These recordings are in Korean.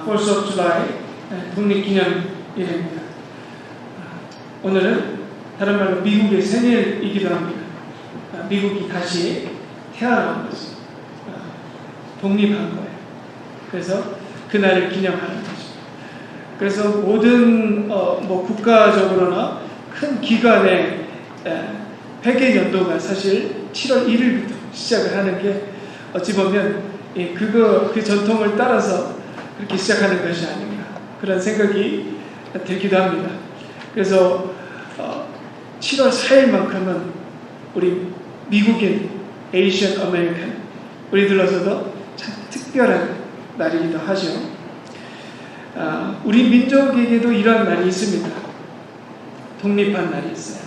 4th of July 독립기념일입니다. 오늘은 다른 말로 미국의 생일이기도 합니다. 미국이 다시 태어난 거죠. 독립한 거예요. 그래서 그날을 기념하는 거죠. 그래서 모든 국가적으로나 큰 기관의 회계 연도가 사실 7월 1일부터 시작을 하는 게 어찌 보면 그 전통을 따라서 그렇게 시작하는 것이 아닌가 그런 생각이 들기도 합니다. 그래서 7월 4일만큼은 우리 미국인, 에이시안 아메리칸 우리들로서도 참 특별한 날이기도 하죠. 우리 민족에게도 이런 날이 있습니다. 독립한 날이 있어요.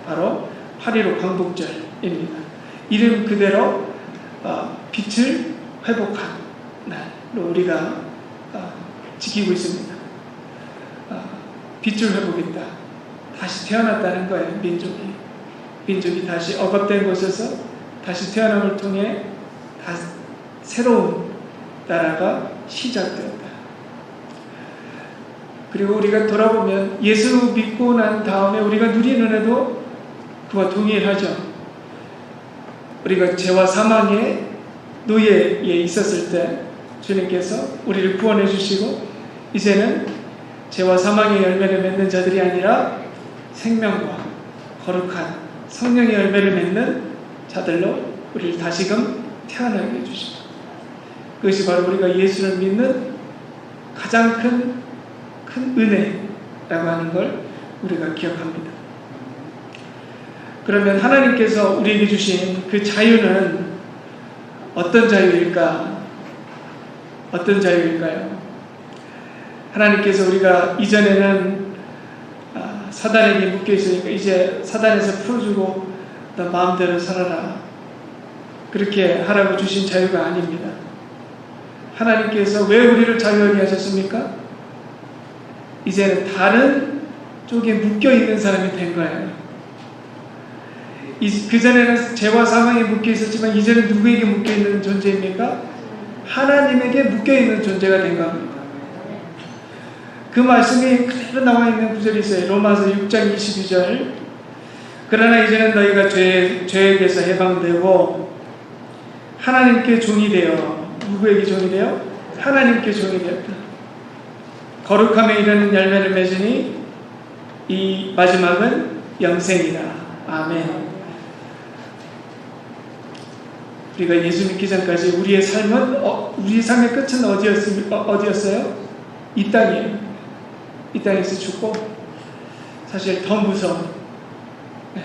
바로 8.15 광복절입니다. 이름 그대로 빛을 회복한 날로 우리가 지키고 있습니다. 빛을 회복했다. 다시 태어났다는 거예요. 민족이 다시 억압된 곳에서 다시 태어남을 통해 새로운 나라가 시작되었다. 그리고 우리가 돌아보면 예수 믿고 난 다음에 우리가 누리는 은혜도 그와 동일하죠. 우리가 죄와 사망의 노예에 있었을 때 주님께서 우리를 구원해 주시고 이제는 죄와 사망의 열매를 맺는 자들이 아니라 생명과 거룩한 성령의 열매를 맺는 자들로 우리를 다시금 태어나게 해주십니다. 그것이 바로 우리가 예수를 믿는 가장 큰 은혜라고 하는 걸 우리가 기억합니다. 그러면 하나님께서 우리에게 주신 그 자유는 어떤 자유일까? 어떤 자유일까요? 하나님께서 우리가 이전에는 사단에게 묶여 있으니까 이제 사단에서 풀어주고 너 마음대로 살아라 그렇게 하라고 주신 자유가 아닙니다. 하나님께서 왜 우리를 자유하게 하셨습니까? 이제는 다른 쪽에 묶여 있는 사람이 된 거예요. 그전에는 죄와 사망에 묶여 있었지만 이제는 누구에게 묶여 있는 존재입니까? 하나님에게 묶여 있는 존재가 된 겁니다. 그 말씀이 그대로 나와 있는 구절이 있어요. 로마서 6장 22절. 그러나 이제는 너희가 죄에게서 해방되고 하나님께 종이 되어 누구에게 종이 되어? 하나님께 종이 되었다. 거룩함에 이르는 열매를 맺으니 이 마지막은 영생이다. 아멘. 우리가 예수 믿기 전까지 우리의 삶의 끝은 어디였어요? 이 땅이에요. 이 땅에서 죽고 사실 더 무서운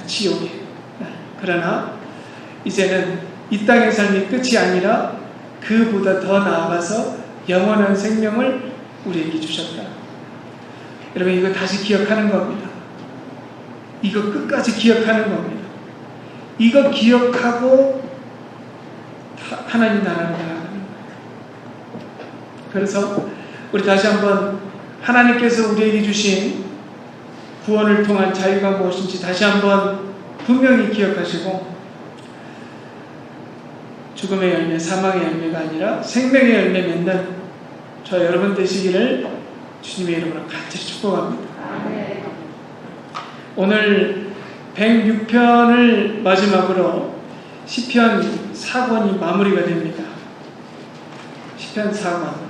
지옥이에요. 그러나 이제는 이 땅의 삶이 끝이 아니라 그보다 더 나아가서 영원한 생명을 우리에게 주셨다. 여러분 이거 다시 기억하는 겁니다. 이거 끝까지 기억하는 겁니다. 이거 기억하고 하나님 나라를 나아가는 거예요. 그래서 우리 다시 한번 하나님께서 우리에게 주신 구원을 통한 자유가 무엇인지 다시 한번 분명히 기억하시고 죽음의 열매, 사망의 열매가 아니라 생명의 열매 맺는 저 여러분 되시기를 주님의 이름으로 간절히 축복합니다. 오늘 106편을 마지막으로 시편 4권이 마무리가 됩니다. 시편 4권.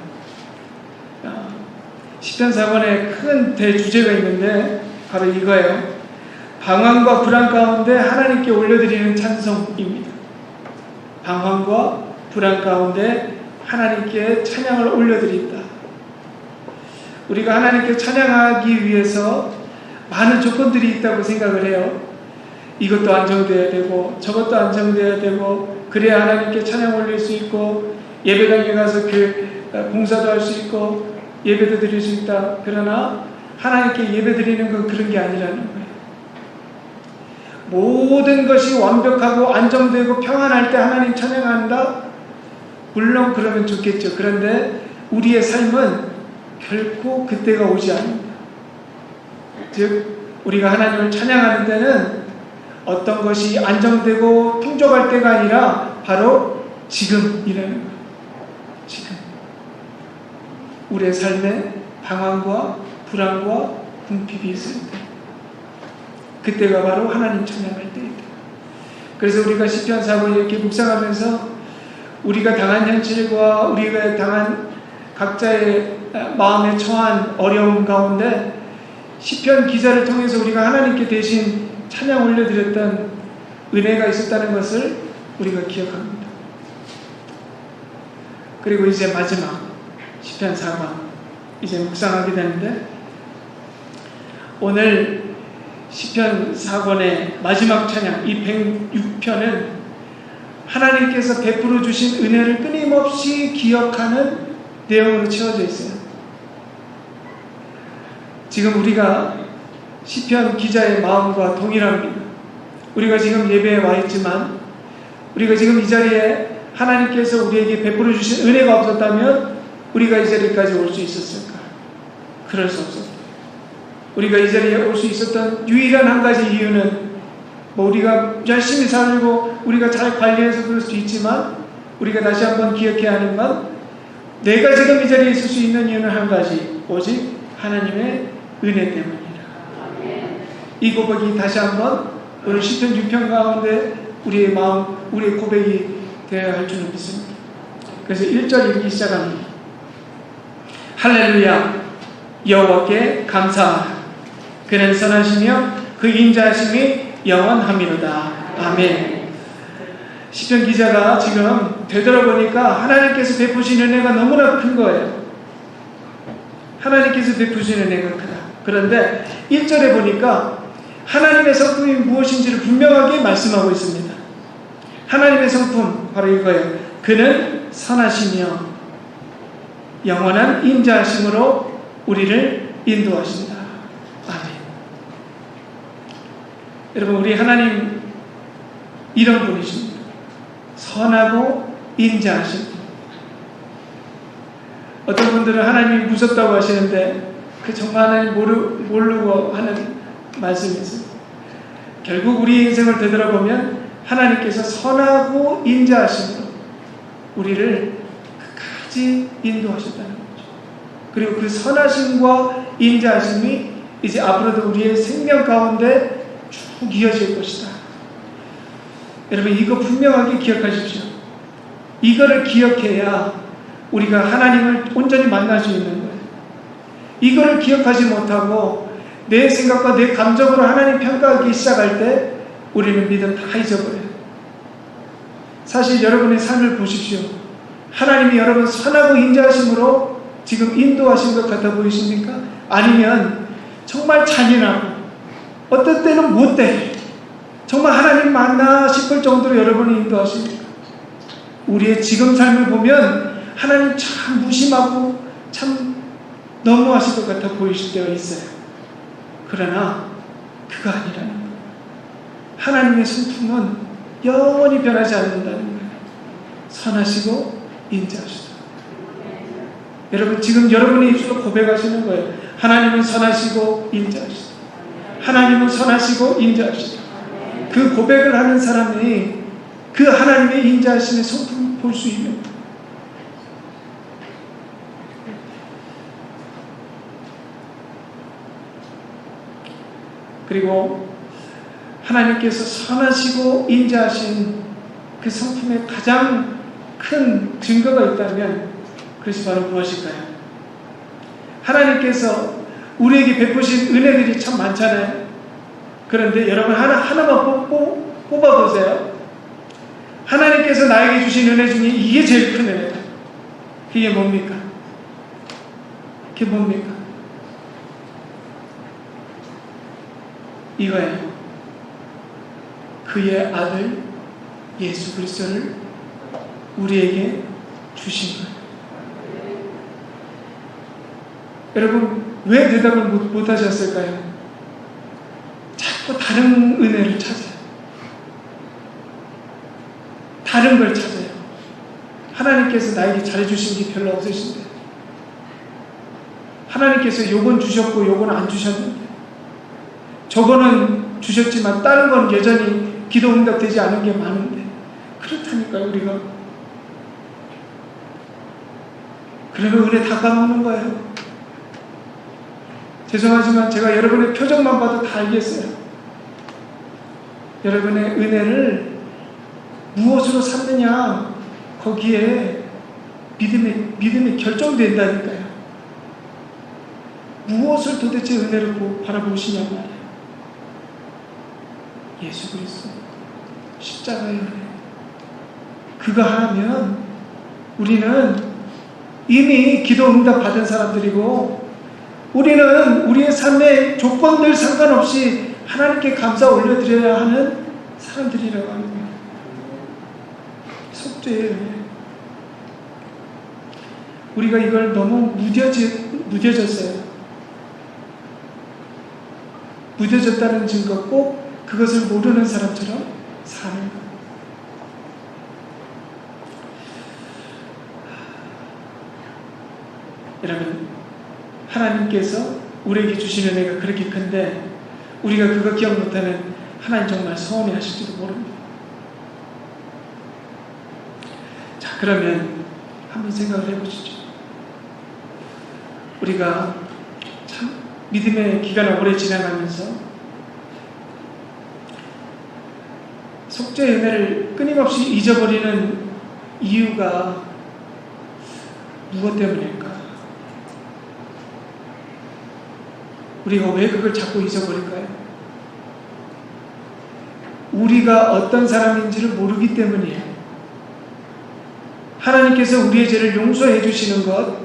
시편 4권에 큰 대주제가 있는데 바로 이거예요. 방황과 불안 가운데 하나님께 올려드리는 찬송입니다. 방황과 불안 가운데 하나님께 찬양을 올려드린다. 우리가 하나님께 찬양하기 위해서 많은 조건들이 있다고 생각을 해요. 이것도 안정되어야 되고 저것도 안정되어야 되고 그래야 하나님께 찬양 올릴 수 있고 예배당에 가서 봉사도 할 수 있고 예배도 드릴 수 있다. 그러나 하나님께 예배 드리는 건 그런 게 아니라는 거예요. 모든 것이 완벽하고 안정되고 평안할 때 하나님 찬양한다? 물론 그러면 좋겠죠. 그런데 우리의 삶은 결코 그때가 오지 않습니다. 즉 우리가 하나님을 찬양하는 때는 어떤 것이 안정되고 풍족할 때가 아니라 바로 지금이라는 거예요. 지금. 우리의 삶에 방황과 불안과 궁핍이 있을 때, 그때가 바로 하나님 찬양할 때이다. 그래서 우리가 시편 4권 이렇게 묵상하면서 우리가 당한 현실과 우리가 당한 각자의 마음에 처한 어려움 가운데 시편 기자를 통해서 우리가 하나님께 대신 찬양 올려드렸던 은혜가 있었다는 것을 우리가 기억합니다. 그리고 이제 마지막 시편 4권 이제 묵상하게 되는데, 오늘 시편 4권의 마지막 찬양, 이 106편은 하나님께서 베풀어 주신 은혜를 끊임없이 기억하는 내용으로 채워져 있어요. 지금 우리가 시편 기자의 마음과 동일합니다. 우리가 지금 예배에 와 있지만, 우리가 지금 이 자리에 하나님께서 우리에게 베풀어 주신 은혜가 없었다면 우리가 이 자리까지 올 수 있었을까? 그럴 수 없었다. 우리가 이 자리에 올 수 있었던 유일한 한 가지 이유는, 우리가 열심히 살고 우리가 잘 관리해서 그럴 수도 있지만, 우리가 다시 한번 기억해야 하는 건, 내가 지금 이 자리에 있을 수 있는 이유는 한 가지, 오직 하나님의 은혜 때문이라. 이 고백이 다시 한번 오늘 시편 6편 가운데 우리의 마음, 우리의 고백이 되어야 할 줄은 믿습니다. 그래서 1절 이렇게 시작합니다. 할렐루야, 여호와께 감사하라. 그는 선하시며 그 인자하심이 영원함이로다. 아멘. 시편 기자가 지금 되돌아보니까 하나님께서 베푸신 은혜가 너무나 큰 거예요. 하나님께서 베푸신 은혜가 크다. 그런데 1절에 보니까 하나님의 성품이 무엇인지를 분명하게 말씀하고 있습니다. 하나님의 성품 바로 이거예요. 그는 선하시며 영원한 인자하심으로 우리를 인도하신다. 아멘. 여러분, 우리 하나님 이런 분이십니다. 선하고 인자하신 분. 어떤 분들은 하나님이 무섭다고 하시는데, 그 정말 하나님 모르고 하는 말씀이 있습니다. 결국 우리 인생을 되돌아보면 하나님께서 선하고 인자하심으로 우리를 끝까지 인도하셨다는 거죠. 그리고 그 선하심과 인자하심이 이제 앞으로도 우리의 생명 가운데 쭉 이어질 것이다. 여러분, 이거 분명하게 기억하십시오. 이거를 기억해야 우리가 하나님을 온전히 만날 수 있는 거예요. 이거를 기억하지 못하고 내 생각과 내 감정으로 하나님 평가하기 시작할 때 우리는 믿음 다 잊어버려요. 사실 여러분의 삶을 보십시오. 하나님이 여러분 선하고 인자하심으로 지금 인도하신 것 같아 보이십니까? 아니면 정말 잔인하고 어떤 때는 못돼, 정말 하나님 맞나 싶을 정도로 여러분을 인도하십니까? 우리의 지금 삶을 보면 하나님 참 무심하고 참 너무하실 것 같아 보이실 때가 있어요. 그러나 그가 아니라는 거예요. 하나님의 성품은 영원히 변하지 않는다는 거예요. 선하시고 인자하시다. 여러분, 지금 여러분의 입술로 고백하시는 거예요. 하나님은 선하시고 인자하시다. 하나님은 선하시고 인자하시다. 그 고백을 하는 사람이 그 하나님의 인자하심의 성품을 볼 수 있는 거예요. 그리고 하나님께서 선하시고 인자하신 그 성품의 가장 큰 증거가 있다면 그것이 바로 무엇일까요? 하나님께서 우리에게 베푸신 은혜들이 참 많잖아요. 그런데 여러분 하나만 뽑아보세요. 하나님께서 나에게 주신 은혜 중에 이게 제일 큰 은혜다. 그게 뭡니까? 그게 뭡니까? 이거예요. 그의 아들 예수 그리스도를 우리에게 주신 거예요. 여러분, 왜 대답을 못 하셨을까요? 자꾸 다른 은혜를 찾아요. 다른 걸 찾아요. 하나님께서 나에게 잘해주신 게 별로 없으신데, 하나님께서 요건 주셨고 요건 안 주셨는데, 저거는 주셨지만 다른 건 여전히 기도 응답되지 않은 게 많은데, 그렇다니까요. 우리가 그러면 은혜 다 까먹는 거예요. 죄송하지만 제가 여러분의 표정만 봐도 다 알겠어요. 여러분의 은혜를 무엇으로 삼느냐, 거기에 믿음이 결정된다니까요. 무엇을 도대체 은혜로 바라보시냐 말이에요. 예수 그리스도 십자가의 은혜. 그거 하면 우리는 이미 기도 응답 받은 사람들이고, 우리는 우리의 삶의 조건들 상관없이 하나님께 감사 올려드려야 하는 사람들이라고 합니다. 속죄의 은혜. 우리가 이걸 너무 무뎌졌어요. 무뎌졌다는 증거, 꼭 그것을 모르는 사람처럼 사는 것. 여러분, 하나님께서 우리에게 주신 은혜가 그렇게 큰데 우리가 그거 기억 못하면 하나님 정말 서운해 하실지도 모릅니다. 자, 그러면 한번 생각을 해보시죠. 우리가 참 믿음의 기간을 오래 지나가면서 속죄의 은혜를 끊임없이 잊어버리는 이유가 무엇 때문일까? 우리가 왜 그걸 자꾸 잊어버릴까요? 우리가 어떤 사람인지를 모르기 때문이에요. 하나님께서 우리의 죄를 용서해 주시는 것,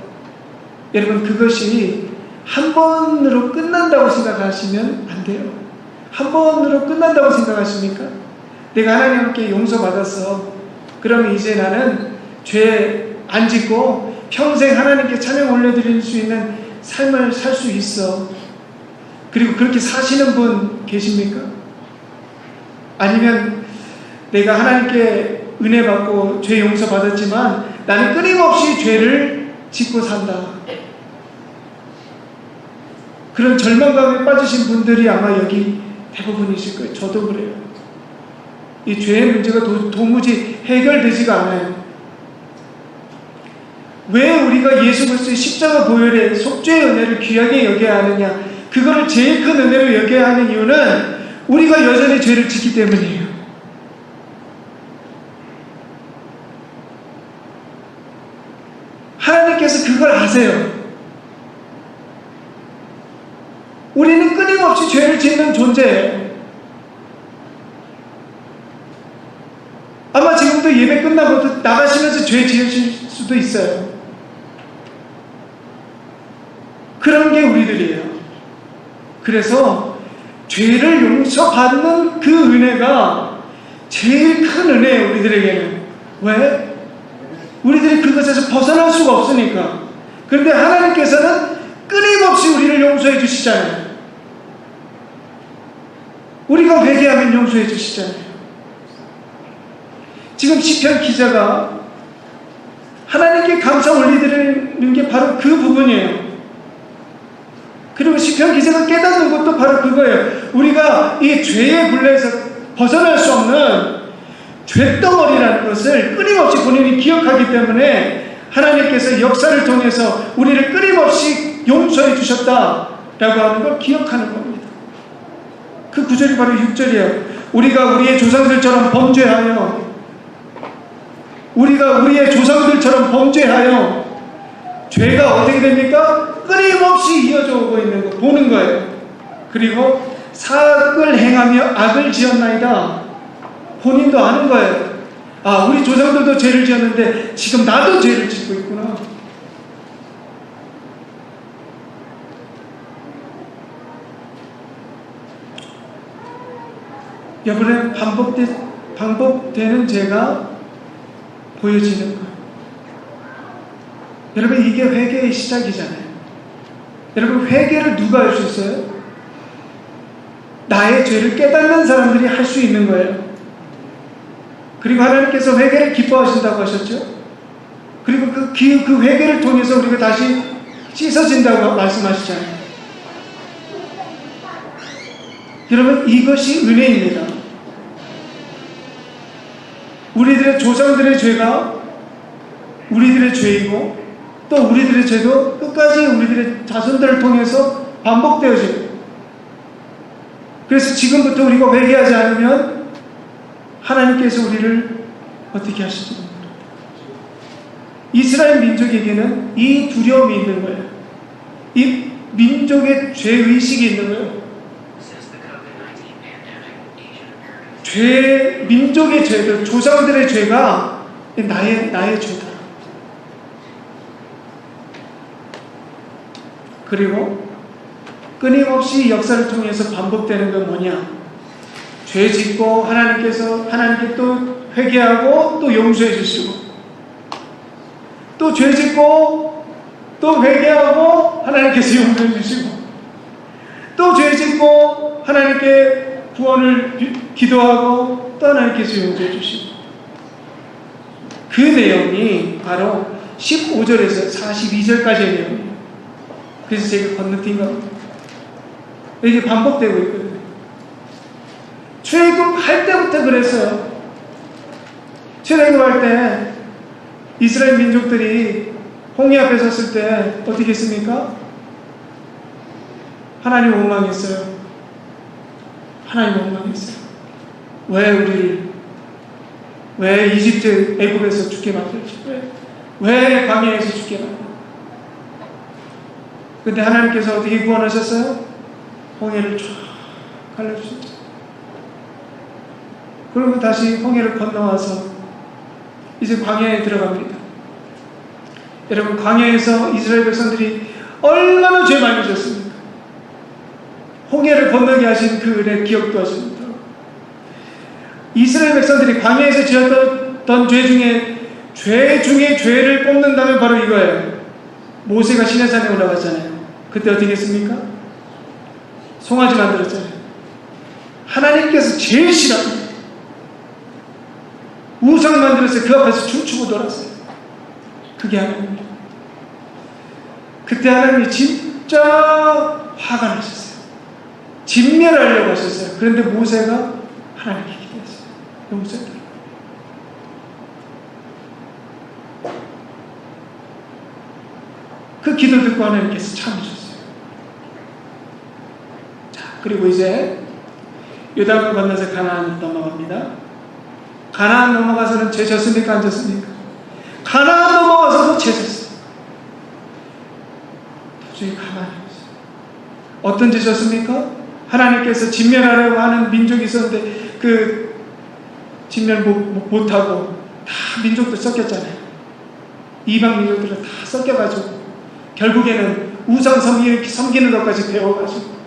여러분, 그것이 한 번으로 끝난다고 생각하시면 안 돼요. 한 번으로 끝난다고 생각하십니까? 내가 하나님께 용서받았어. 그러면 이제 나는 죄 안 짓고 평생 하나님께 찬양 올려드릴 수 있는 삶을 살 수 있어. 그리고 그렇게 사시는 분 계십니까? 아니면 내가 하나님께 은혜 받고 죄 용서 받았지만 나는 끊임없이 죄를 짓고 산다. 그런 절망감에 빠지신 분들이 아마 여기 대부분이실 거예요. 저도 그래요. 이 죄의 문제가 도무지 해결되지가 않아요. 왜 우리가 예수 그리스도의 십자가 보혈의 속죄의 은혜를 귀하게 여겨야 하느냐? 그거를 제일 큰 은혜로 여겨야 하는 이유는 우리가 여전히 죄를 짓기 때문이에요. 하나님께서 그걸 아세요. 우리는 끊임없이 죄를 짓는 존재예요. 아마 지금도 예배 끝나고도 나가시면서 죄 지으실 수도 있어요. 그런 게 우리들이에요. 그래서 죄를 용서받는 그 은혜가 제일 큰 은혜예요, 우리들에게는. 왜? 우리들이 그것에서 벗어날 수가 없으니까. 그런데 하나님께서는 끊임없이 우리를 용서해 주시잖아요. 우리가 회개하면 용서해 주시잖아요. 지금 시편 기자가 하나님께 감사 올려드리는 게 바로 그 부분이에요. 그리고 시편 기자가 깨닫는 것도 바로 그거예요. 우리가 이 죄의 굴레에서 벗어날 수 없는 죄덩어리라는 것을 끊임없이 본인이 기억하기 때문에 하나님께서 역사를 통해서 우리를 끊임없이 용서해 주셨다라고 하는 걸 기억하는 겁니다. 그 구절이 바로 6절이에요. 우리가 우리의 조상들처럼 범죄하여 죄가 어떻게 됩니까? 끊임없이 이어져 오고 있는 거 보는 거예요. 그리고 사악을 행하며 악을 지었나이다. 본인도 아는 거예요. 아, 우리 조상들도 죄를 지었는데 지금 나도 죄를 짓고 있구나. 여러분의 반복되는 죄가 보여지는 거예요. 여러분, 이게 회개의 시작이잖아요. 여러분, 회개를 누가 할 수 있어요? 나의 죄를 깨닫는 사람들이 할 수 있는 거예요. 그리고 하나님께서 회개를 기뻐하신다고 하셨죠? 그리고 그 회개를 통해서 우리가 다시 씻어진다고 말씀하시잖아요. 여러분, 이것이 은혜입니다. 우리들의 조상들의 죄가 우리들의 죄이고 또 우리들의 죄도 끝까지 우리들의 자손들을 통해서 반복되어져요. 그래서 지금부터 우리가 회개하지 않으면 하나님께서 우리를 어떻게 하실지 모릅니다. 이스라엘 민족에게는 이 두려움이 있는 거예요. 이 민족의 죄의식이 있는 거예요. 민족의 죄들, 조상들의 죄가 나의 죄다. 그리고 끊임없이 역사를 통해서 반복되는 건 뭐냐? 죄 짓고 하나님께 또 회개하고 또 용서해 주시고, 또 죄 짓고 또 회개하고 하나님께서 용서해 주시고, 또 죄 짓고 하나님께 구원을 기도하고 또 하나님께서 용서해 주시고, 그 내용이 바로 15절에서 42절까지의 내용이에요. 그래서 제가 건너뛴 겁니다. 이게 반복되고 있거든요. 출애굽할 때부터 그랬어요. 출애굽할 때 이스라엘 민족들이 홍해 앞에 섰을 때 어떻게 했습니까? 하나님 원망했어요. 하나님 원망했어요. 왜 이집트 애굽에서 죽게 만들지? 왜 광야에서 죽게 만들지? 근데 하나님께서 어떻게 구원하셨어요? 홍해를 쫙 갈라주셨죠. 그리고 다시 홍해를 건너와서 이제 광야에 들어갑니다. 여러분, 광야에서 이스라엘 백성들이 얼마나 죄 많이 졌습니까? 홍해를 건너게 하신 그 은혜 기억도 하십니다. 이스라엘 백성들이 광야에서 지었던 죄 중에 죄를 뽑는다면 바로 이거예요. 모세가 시내산에 올라갔잖아요. 그때 어떻게 했습니까? 송아지 만들었잖아요. 하나님께서 제일 싫어합니다. 우상 만들었어요. 그 앞에서 춤추고 놀았어요. 그게 하나님입니다. 그때 하나님이 진짜 화가 나셨어요. 진멸하려고 하셨어요. 그런데 모세가 하나님께 기도했어요. 용서해달라고. 그 기도 듣고 하나님께서 참으셨어요. 자, 그리고 이제 요단을 건너서 가나안 넘어갑니다. 가나안 넘어가서는 죄 졌습니까? 안 졌습니까? 가나안 넘어가서도 죄 졌어요. 도저히 가만히 없어요. 어떤 죄 졌습니까? 하나님께서 진멸하려고 하는 민족이 있었는데 그 진멸 못하고 다 민족도 섞였잖아요. 이방 민족들은 다 섞여가지고 결국에는 우상 섬기는 것까지 배워가지고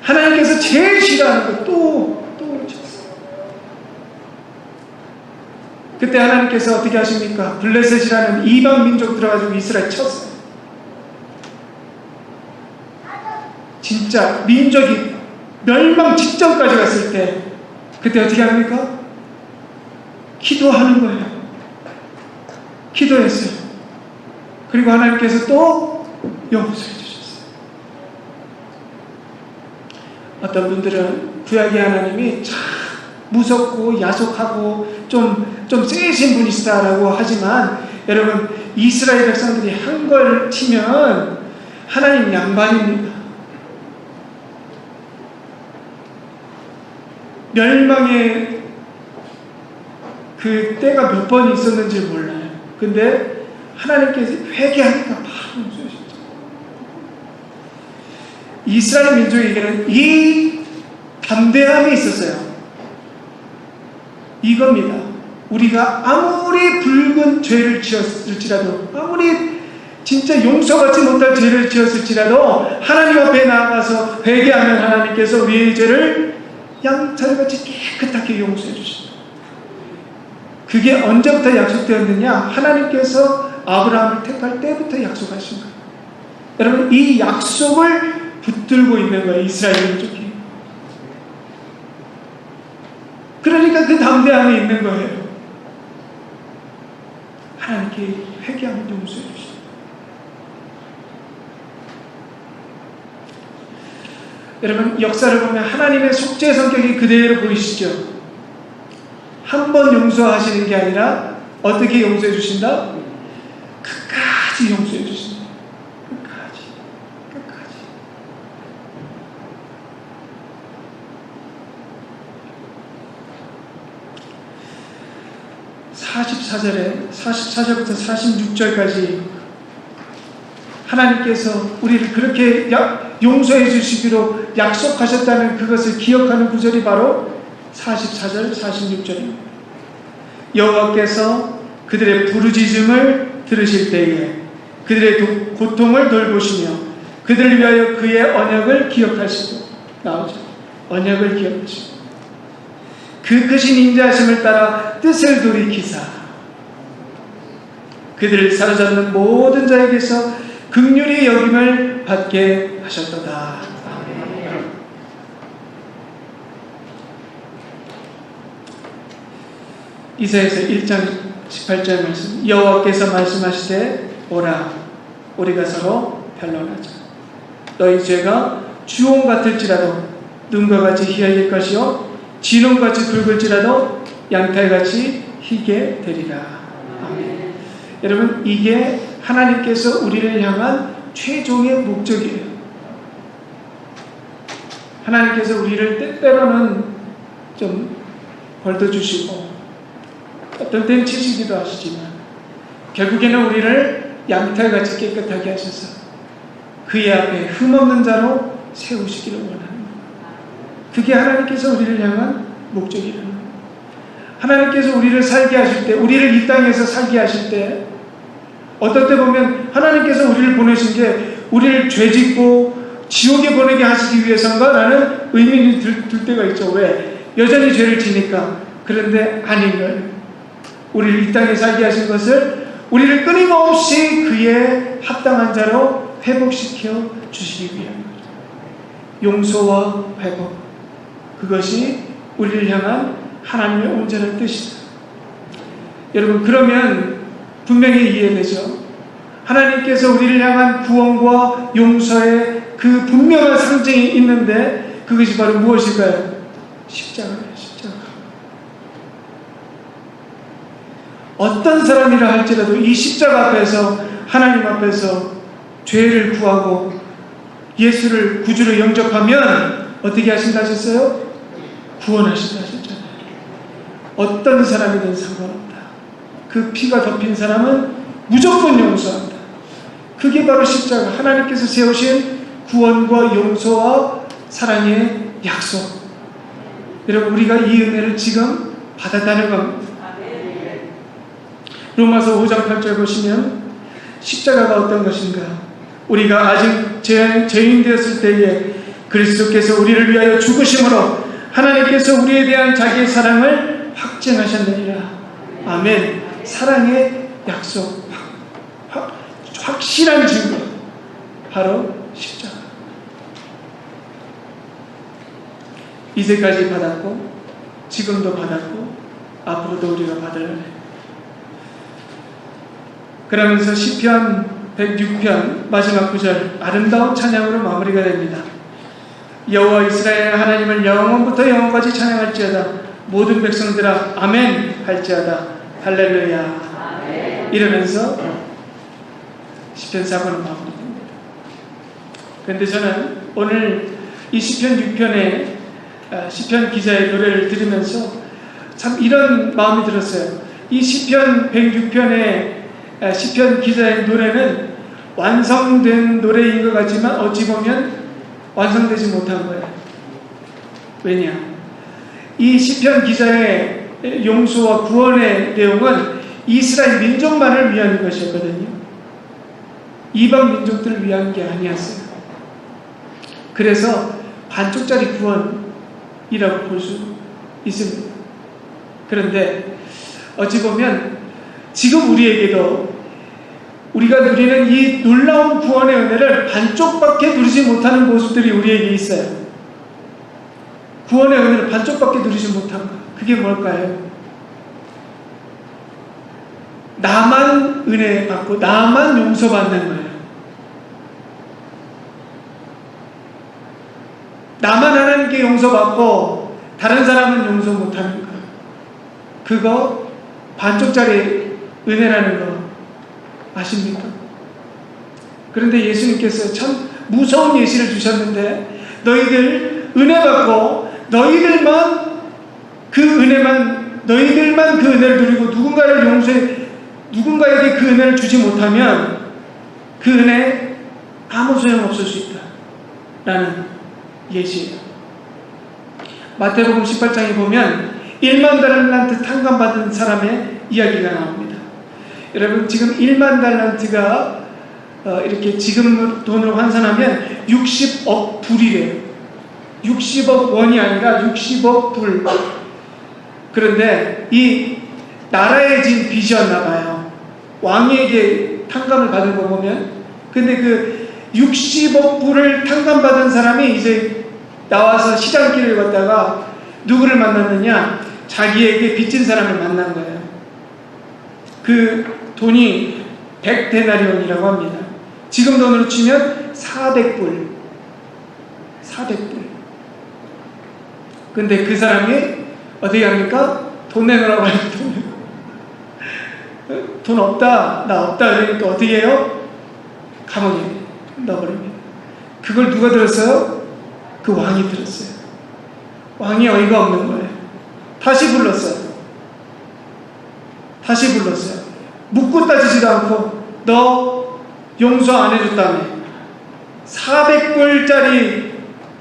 하나님께서 제일 싫어하는 거 또 쳤어요. 그때 하나님께서 어떻게 하십니까? 블레셋이라는 이방 민족 들어가지고 이스라엘 쳤어요. 진짜 민족이 멸망 직전까지 갔을 때 그때 어떻게 합니까? 기도하는 거예요. 기도했어요. 그리고 하나님께서 또 용서해 주셨어요. 어떤 분들은 구약의 하나님이 참 무섭고 야속하고 좀 세신 분이시다라고 하지만, 여러분, 이스라엘 백성들이 한 걸 치면 하나님 양반입니다. 멸망의 그 때가 몇 번 있었는지 몰라요. 근데 하나님께서 회개하니까 바로 용서하셨죠. 이스라엘 민족에게는 이 담대함이 있었어요. 이겁니다. 우리가 아무리 붉은 죄를 지었을지라도, 아무리 진짜 용서받지 못할 죄를 지었을지라도 하나님 앞에 나아가서 회개하면 하나님께서 우리의 죄를 양털같이 깨끗하게 용서해 주십니다. 그게 언제부터 약속되었느냐? 하나님께서 아브라함을 택할 때부터 약속하신 거예요. 여러분, 이 약속을 붙들고 있는 거예요, 이스라엘 민족이. 그러니까 그 담대함이 있는 거예요. 하나님께 회개하면 용서해 주십니다. 여러분, 역사를 보면 하나님의 속죄 성격이 그대로 보이시죠? 한 번 용서하시는 게 아니라 어떻게 용서해 주신다? 끝까지 용서해 주십니다. 끝까지. 44절부터 46절까지 하나님께서 우리를 그렇게 용서해 주시기로 약속하셨다는 그것을 기억하는 구절이 바로 44절, 46절입니다. 여호와께서 그들의 부르짖음을 들으실 때에 그들의 고통을 돌보시며 그들을 위하여 그의 언약을 기억하시고, 나오죠. 언약을 기억하시고 그 크신 인자하심을 따라 뜻을 돌이키사 그들을 사로잡는 모든 자에게서 긍휼히 여김을 받게 하셨도다. 이사야서 1장 18절 말씀, 여호와께서 말씀하시되 오라 우리가 서로 변론하자. 너희 죄가 주홍 같을지라도 눈과 같이 희어질 것이요 진홍같이 붉을지라도 양털같이 희게 되리라. 아멘. 여러분, 이게 하나님께서 우리를 향한 최종의 목적이에요. 하나님께서 우리를 때로는 좀 벌도 주시고 어떤 때는 치시기도 하시지만 결국에는 우리를 양털같이 깨끗하게 하셔서 그의 앞에 흠없는 자로 세우시기를 원합니다. 그게 하나님께서 우리를 향한 목적이라는 거예요. 하나님께서 우리를 살게 하실 때, 우리를 이 땅에서 살게 하실 때 어떨 때 보면 하나님께서 우리를 보내신 게 우리를 죄짓고 지옥에 보내게 하시기 위해서인가? 라는 의문이 들 때가 있죠. 왜? 여전히 죄를 지니까. 그런데 아닌 거예요. 우리를 이 땅에 살게 하신 것을 우리를 끊임없이 그의 합당한 자로 회복시켜 주시기 위한 거죠. 용서와 회복, 그것이 우리를 향한 하나님의 온전한 뜻이다. 여러분, 그러면 분명히 이해되죠. 하나님께서 우리를 향한 구원과 용서의 그 분명한 상징이 있는데 그것이 바로 무엇일까요? 십자가예요. 십자가. 어떤 사람이라 할지라도 이 십자가 앞에서, 하나님 앞에서 죄를 구하고 예수를 구주로 영접하면 어떻게 하신다 하셨어요? 구원하신다 하셨잖아요. 어떤 사람이든 상관없다. 그 피가 덮인 사람은 무조건 용서한다. 그게 바로 십자가, 하나님께서 세우신 구원과 용서와 사랑의 약속. 여러분, 우리가 이 은혜를 지금 받았다는 겁니다. 로마서 5장 8절 보시면 십자가가 어떤 것인가? 우리가 아직 죄인 되었을 때에 그리스도께서 우리를 위하여 죽으심으로 하나님께서 우리에 대한 자기의 사랑을 확증하셨느니라. 아멘. 사랑의 약속, 확실한 증거, 바로 십자가. 이제까지 받았고 지금도 받았고 앞으로도 우리가 받으려네. 그러면서 시편 106편 마지막 구절 아름다운 찬양으로 마무리가 됩니다. 여호와 이스라엘 하나님을 영원부터 영원까지 찬양할지어다. 모든 백성들아 아멘 할지어다. 할렐루야. 아멘. 이러면서 시편 4권은 마무리됩니다. 그런데 저는 오늘 이 시편 6편의 시편 기자의 노래를 들으면서 참 이런 마음이 들었어요. 이 시편 106편의 시편 기자의 노래는 완성된 노래인 것 같지만 어찌 보면 완성되지 못한 거예요. 왜냐? 이 시편 기자의 용서와 구원의 내용은 이스라엘 민족만을 위한 것이었거든요. 이방 민족들을 위한 게 아니었어요. 그래서 반쪽짜리 구원이라고 볼 수 있습니다. 그런데 어찌 보면 지금 우리에게도 우리가 누리는 이 놀라운 구원의 은혜를 반쪽밖에 누리지 못하는 모습들이 우리에게 있어요. 구원의 은혜를 반쪽밖에 누리지 못한 것. 그게 뭘까요? 나만 은혜 받고 나만 용서받는 거예요. 나만 하나님께 용서받고 다른 사람은 용서 못하는 거예요. 그거 반쪽짜리 은혜라는 거 아십니까? 그런데 예수님께서 참 무서운 예시를 주셨는데, 너희들 은혜 받고 너희들만 그 은혜를 누리고 누군가에게 그 은혜를 주지 못하면 그 은혜 아무 소용없을 수 있다 라는 예시예요. 마태복음 18장에 보면 1만 달란트 탕감받은 사람의 이야기가 나옵니다. 여러분, 지금 1만 달란트가 이렇게 지금 돈으로 환산하면 60억 불이래요. 60억 원이 아니라 60억 불. 그런데 이 나라의 진 빚이었나봐요. 왕에게 탕감을 받은 거 보면. 근데 그 60억 불을 탕감받은 사람이 이제 나와서 시장길을 걷다가 누구를 만났느냐? 자기에게 빚진 사람을 만난 거예요. 그 돈이 100데나리온이라고 합니다. 지금 돈으로 치면 400불. 근데 그 사람이 어떻게 합니까? 돈 내놓으라고 하니까 돈 없다, 나 없다 그러니까 어떻게 해요? 감옥에 넣어버립니다. 그걸 누가 들었어요? 그 왕이 들었어요. 왕이 어이가 없는 거예요. 다시 불렀어요. 묻고 따지지도 않고, 너 용서 안 해줬다며, 400불짜리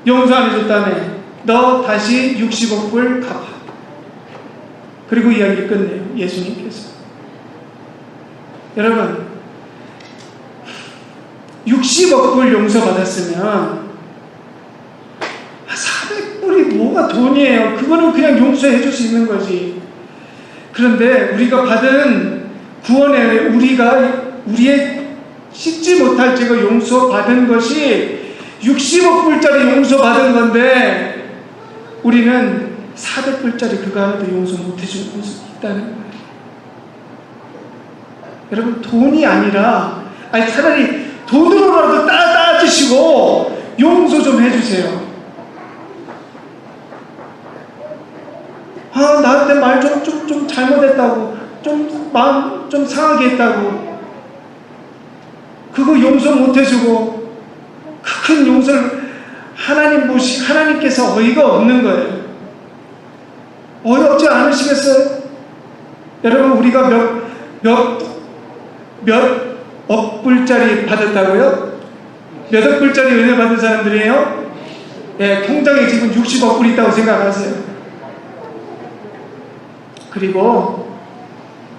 용서 안 해줬다며, 너 다시 60억 불 갚아. 그리고 이야기를 끝내요, 예수님께서. 여러분, 60억 불 용서받았으면 400불이 뭐가 돈이에요. 그거는 그냥 용서해 줄 수 있는 거지. 그런데 우리가 받은 구원에 우리의 씻지 못할 죄가 용서받은 것이 60억 불짜리 용서받은 건데, 우리는 400불짜리 그거 하나도 용서 못해 주고 있다는 거예요. 여러분, 돈이 아니라, 차라리 돈으로라도 따지시고 용서 좀 해주세요. 나한테 말 좀 잘못했다고, 마음 좀 상하게 했다고, 그거 용서 못 해주고, 큰 용서를 하나님께서 어이가 없는 거예요. 어이없지 않으시겠어요? 여러분, 우리가 몇 억 불짜리 받았다고요? 몇 억 불짜리 은혜 받은 사람들이에요? 네, 통장에 지금 60억 불 있다고 생각하세요. 그리고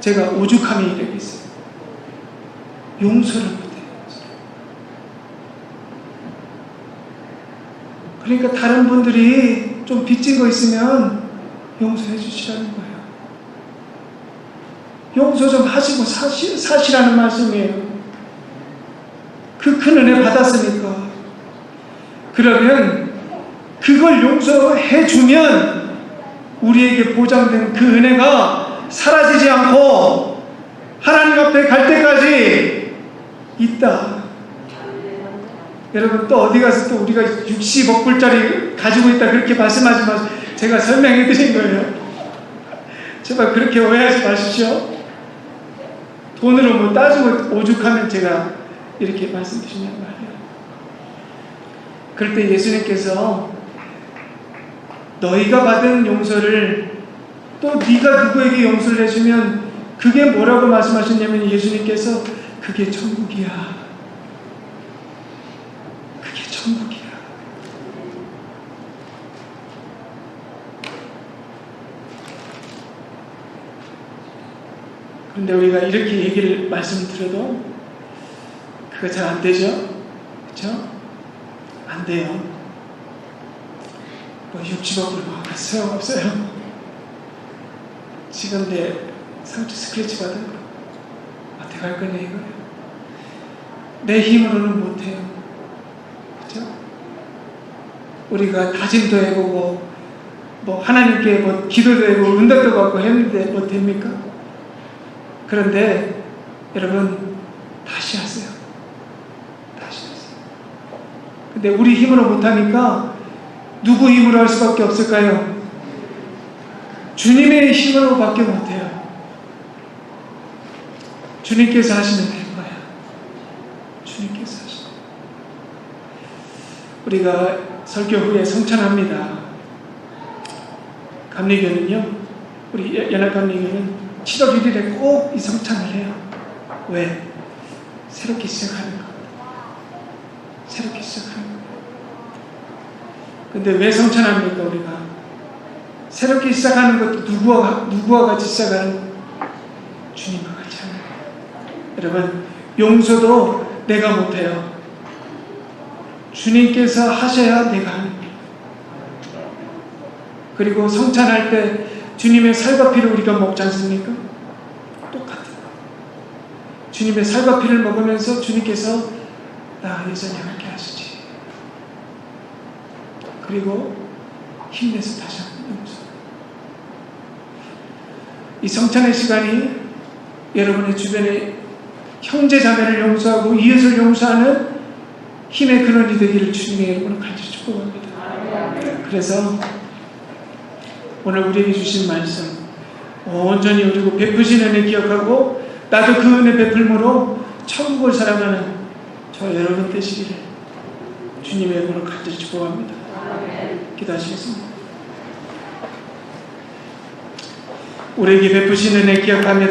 제가 오죽함이 이렇게 있어요. 용서를 못해요. 그러니까 다른 분들이 좀 빚진 거 있으면 용서해 주시라는 거예요. 용서 좀 하시고 사시라는 말씀이에요. 그 큰 은혜 받았으니까. 그러면 그걸 용서해 주면 우리에게 보장된 그 은혜가 사라지지 않고 하나님 앞에 갈 때까지 있다. 여러분, 또 어디 가서 또 우리가 60억 불짜리 가지고 있다 그렇게 말씀하지 마시고, 제가 설명해 드린 거예요. 제발 그렇게 오해하지 마십시오. 돈으로 뭐 따지고 오죽하면 제가 이렇게 말씀드리냐고 말이에요. 그럴 때 예수님께서 너희가 받은 용서를 또 네가 누구에게 용서를 해주면 그게 뭐라고 말씀하셨냐면, 예수님께서 그게 천국이야. 그게 천국이야. 그런데 우리가 이렇게 얘기를 말씀드려도 그거 잘 안 되죠? 그렇죠? 안 돼요. 뭐 60억으로 소용없어요. 지금 내 상처 스크래치 받은 거 어떻게 할 거냐 이거예요. 내 힘으로는 못해요. 그렇죠? 우리가 다짐도 해보고 뭐 하나님께 뭐 기도도 해보고 응답도 받고 했는데 뭐 됩니까? 그런데 여러분, 다시 하세요. 근데 우리 힘으로 못하니까 누구 힘으로 할 수밖에 없을까요? 주님의 힘으로 밖에 못해요. 주님께서 하시면 될 거예요. 주님께서 하십니다. 우리가 설교 후에 성찬합니다. 감리교는요, 우리 연합감리교는 7월 1일에 꼭 이 성찬을 해요. 왜? 새롭게 시작하는 것. 새롭게 시작하는 것. 근데 왜 성찬합니까, 우리가? 새롭게 시작하는 것도 누구와 같이 시작하는? 주님과 같이 하는 거예요. 여러분, 용서도 내가 못해요. 주님께서 하셔야 내가 하는 거예요. 그리고 성찬할 때 주님의 살과 피를 우리가 먹지 않습니까? 똑같은 거예요. 주님의 살과 피를 먹으면서 주님께서 나 여전히 함께 하시지. 그리고 힘내서 다시 한번 용서. 이 성찬의 시간이 여러분의 주변에 형제 자매를 용서하고 이웃을 용서하는 힘의 근원이 되기를 주님의 이름으로 간절히 축복합니다. 그래서 오늘 우리에게 주신 말씀 온전히 우리고 베푸신 은혜 기억하고 나도 그 은혜 베풀므로 천국을 살아가는 저 여러분 되시기를 주님의 이름으로 간절히 축복합니다. 기도하시겠습니다. 우리에게 베푸신 은혜 기억하며